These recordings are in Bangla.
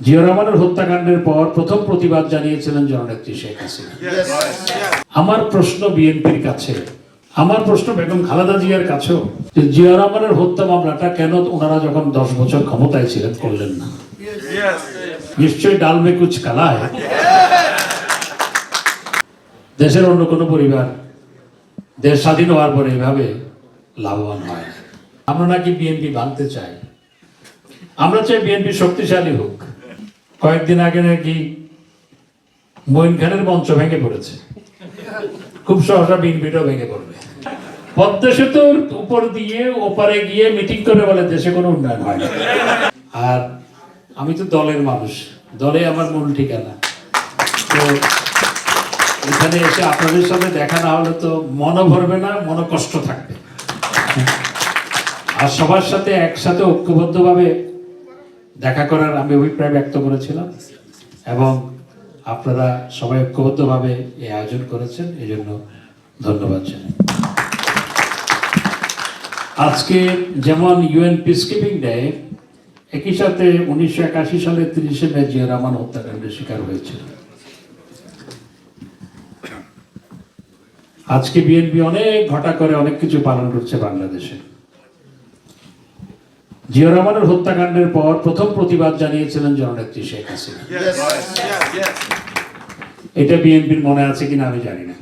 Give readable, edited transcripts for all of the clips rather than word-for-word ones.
জিয়া রহমানের হত্যাকাণ্ডের পর প্রথম প্রতিবাদ জানিয়েছিলেন জননেত্রী শেখ হাসিনা। আমার প্রশ্ন বিএনপির কাছে, আমার প্রশ্ন বেগম খালেদা জিয়ার কাছেও, যে জিয়া রহমানের হত্যা মামলাটা কেন ওনারা যখন 10 বছর ক্ষমতায় ছিলেন করলেন না? নিশ্চয়ই ডাল মে কুছ কালা है। দেশের অন্য কোনো পরিবার দেশ স্বাধীন হওয়ার পরে এভাবে লাভবান হয়। আমরা নাকি বিএনপি ভাঙতে চাই, আমরা চাই বিএনপি শক্তিশালী হোক। কয়েকদিন আগে নাকি মঈন খানের মঞ্চ ভেঙে পড়েছে, খুব সহসা বিএনপিটাও ভেঙে পড়বে। পদ্মা সেতুর উপর দিয়ে ওপারে গিয়ে মিটিং করে বলে দেশে কোনো উন্নয়ন হয় না। আর আমি তো দলের মানুষ, দলে আমার মূল ঠিকানা। তো এখানে এসে আপনাদের সাথে দেখা না হলে তো মনও ভরবে না, মনও কষ্ট থাকবে। আর সবার সাথে একসাথে ঐক্যবদ্ধভাবে দেখা করার আমি অভিপ্রায় ব্যক্ত করেছিলাম, এবং আপনারা সবাই ঐক্যবদ্ধভাবে এই আয়োজন করেছেন, এই জন্য ধন্যবাদ জানাই। আজকে যেমন ইউএন পিসকিপিং ডে, একই সাথে 1981 সালে 30শে মে জিয়া রহমান হত্যাকাণ্ডের শিকার হয়েছিল। আজকে বিএনপি অনেক ঘটা করে অনেক কিছু পালন করছে বাংলাদেশে। জিয়া রহমানের হত্যাকাণ্ডের পর প্রথম প্রতিবাদ জানিয়েছিলেন জননেত্রী শেখ হাসিনা। এটা বিএনপির মনে আছে কিনা আমি জানি না।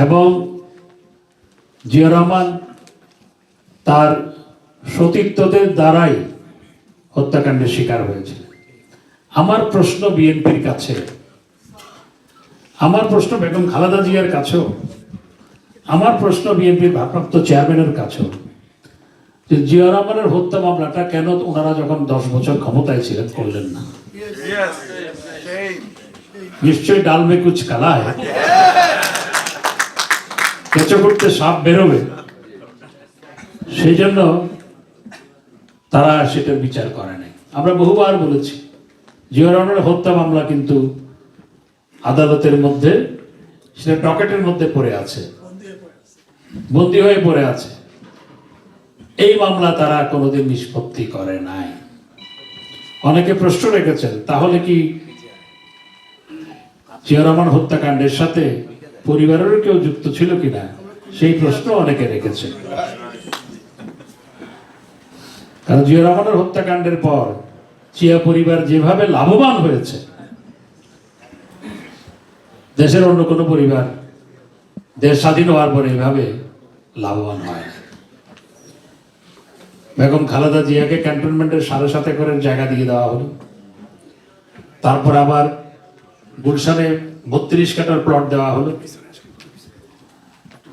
এবং জিয়া রহমান তার সতীর্থদের দ্বারাই হত্যাকাণ্ডের শিকার হয়েছিল। আমার প্রশ্ন বিএনপির কাছে, আমার প্রশ্ন বেগম খালেদা জিয়ার কাছেও, আমার প্রশ্ন বিএনপির ভারপ্রাপ্ত চেয়ারম্যানের কাছেও, যে জিয়া রহমানের হত্যা মামলাটা কেন ওনারা যখন 10 বছর ক্ষমতায় ছিলেন করলেন না? নিশ্চয়ই ডাল মে কুছ কালা है। কেঁচো করতে সাপ বেরোবে, সেই জন্য তারা সেটার বিচার করে নাই। আমরা বহুবার বলেছি, জিয়া রহমানের হত্যা মামলা কিন্তু আদালতের মধ্যে, সেটা ডকেটের মধ্যে পড়ে আছে, বন্দী হয়ে পড়ে আছে। এই মামলা তারা কোনোদিন নিষ্পত্তি করে নাই। অনেকে প্রশ্ন রেখেছেন, তাহলে কি জিয়া রহমান হত্যাকাণ্ডের সাথে পরিবারেরও কেউ যুক্ত ছিল কিনা, সেই প্রশ্ন অনেকে রেখেছেন। কারণ জিয়া রহমানের হত্যাকাণ্ডের পর জিয়া পরিবার যেভাবে লাভবান হয়েছে, দেশের অন্য কোনো পরিবার দেশ স্বাধীন হওয়ার পরে এভাবে লাভবান হয়। বেগম খালেদা জিয়াকে ক্যান্টনমেন্টের 7.5 একরের জায়গা দিয়ে দেওয়া হলো। তারপর আবার গুলশানে 32 কাঠার প্লট দেওয়া হলো।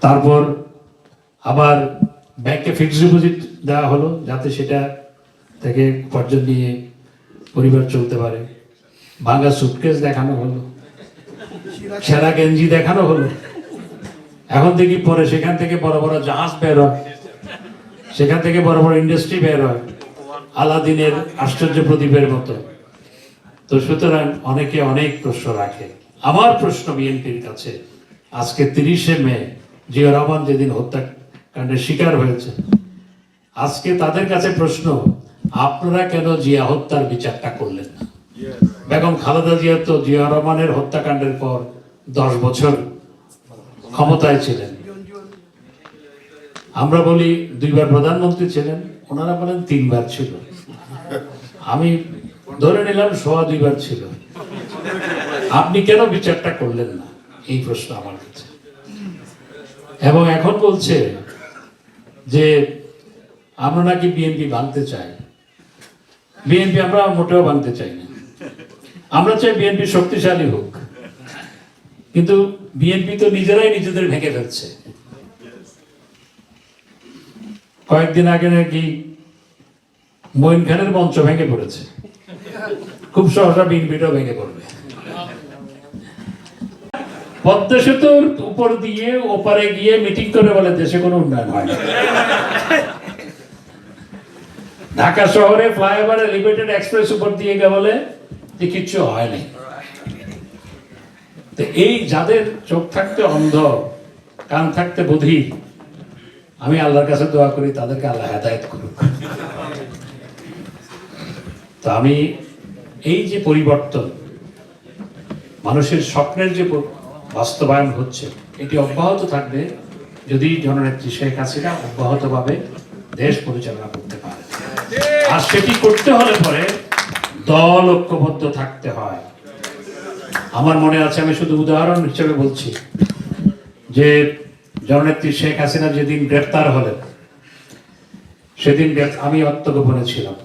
তারপর আবার ব্যাংকে ফিক্সড ডিপোজিট দেওয়া হলো, যাতে সেটা থেকে উপার্জন নিয়ে পরিবার চলতে পারে। ভাঙা সুটকেস দেখানো হলো, ছেঁড়া গেঞ্জি দেখানো হলো। এখন দেখি পরে সেখান থেকে বড় বড় জাহাজ বের হয়, সেখান থেকে বড় বড় ইন্ডাস্ট্রি বের হয়, আলাদিনের আশ্চর্য প্রদীপের মতো। তো সুতরাং অনেকে অনেক প্রশ্ন রাখে। আমার প্রশ্ন বিএনপির কাছে, আজকে 30শে মে জিয়া রহমান যেদিন হত্যাকাণ্ডের শিকার হয়েছে, আজকে তাদের কাছে প্রশ্ন, আপনারা কেন জিয়া হত্যার বিচারটা করলেন না? বেগম খালেদা জিয়া তো জিয়া রহমানের হত্যাকাণ্ডের পর 10 বছর ক্ষমতায় ছিলেন। আমরা বলি 2 বার প্রধানমন্ত্রী ছিলেন, ওনারা বলেন 3 বার ছিল। আমি ধরে নিলাম 2.25 বার ছিল। আপনি কেন বিচারটা করলেন না, এই প্রশ্ন আমার কাছে। এবং এখন বলছে যে আমরা নাকি বিএনপি ভাঙতে চাই। বিএনপি আমরা মোটেও ভাঙতে চাই না, আমরা চাই বিএনপি শক্তিশালী হোক। কিন্তু বিএনপি তো নিজেরাই নিজেদের ভেঙে ফেলছে। কয়েকদিন আগে নাকি মঈন খানের মঞ্চ ভেঙে পড়েছে, খুব সহসা বিএনপিটাও ভেঙে পড়বে। পদ্মা সেতুর উপর দিয়ে ওপারে গিয়ে মিটিং করে বলে দেশে কোনো উন্নয়ন হয় না। ঢাকা শহরে ফ্লাইওভার এলিভেটেড এক্সপ্রেস উপর দিয়ে গিয়ে বলে যে কিচ্ছু হয়নি। তো এই যাদের চোখ থাকতে অন্ধ, কান থাকতে বধির, আমি আল্লাহর কাছে দোয়া করি তাদেরকে আল্লাহ হেদায়েত করুক। তো আমি এই যে পরিবর্তন, মানুষের স্বপ্নের যে বাস্তবায়ন হচ্ছে, এটি অব্যাহত থাকবে যদি জননেত্রী শেখ হাসিনা অব্যাহতভাবে দেশ পরিচালনা করতে পারে। আর সেটি করতে হলে পরে দল ঐক্যবদ্ধ থাকতে হয়। আমার মনে আছে, আমি শুধু উদাহরণ হিসেবে বলছি, যে জননেত্রী শেখ হাসিনা যেদিন গ্রেপ্তার হলেন, সেদিন আমি আত্মগোপনে ছিলাম।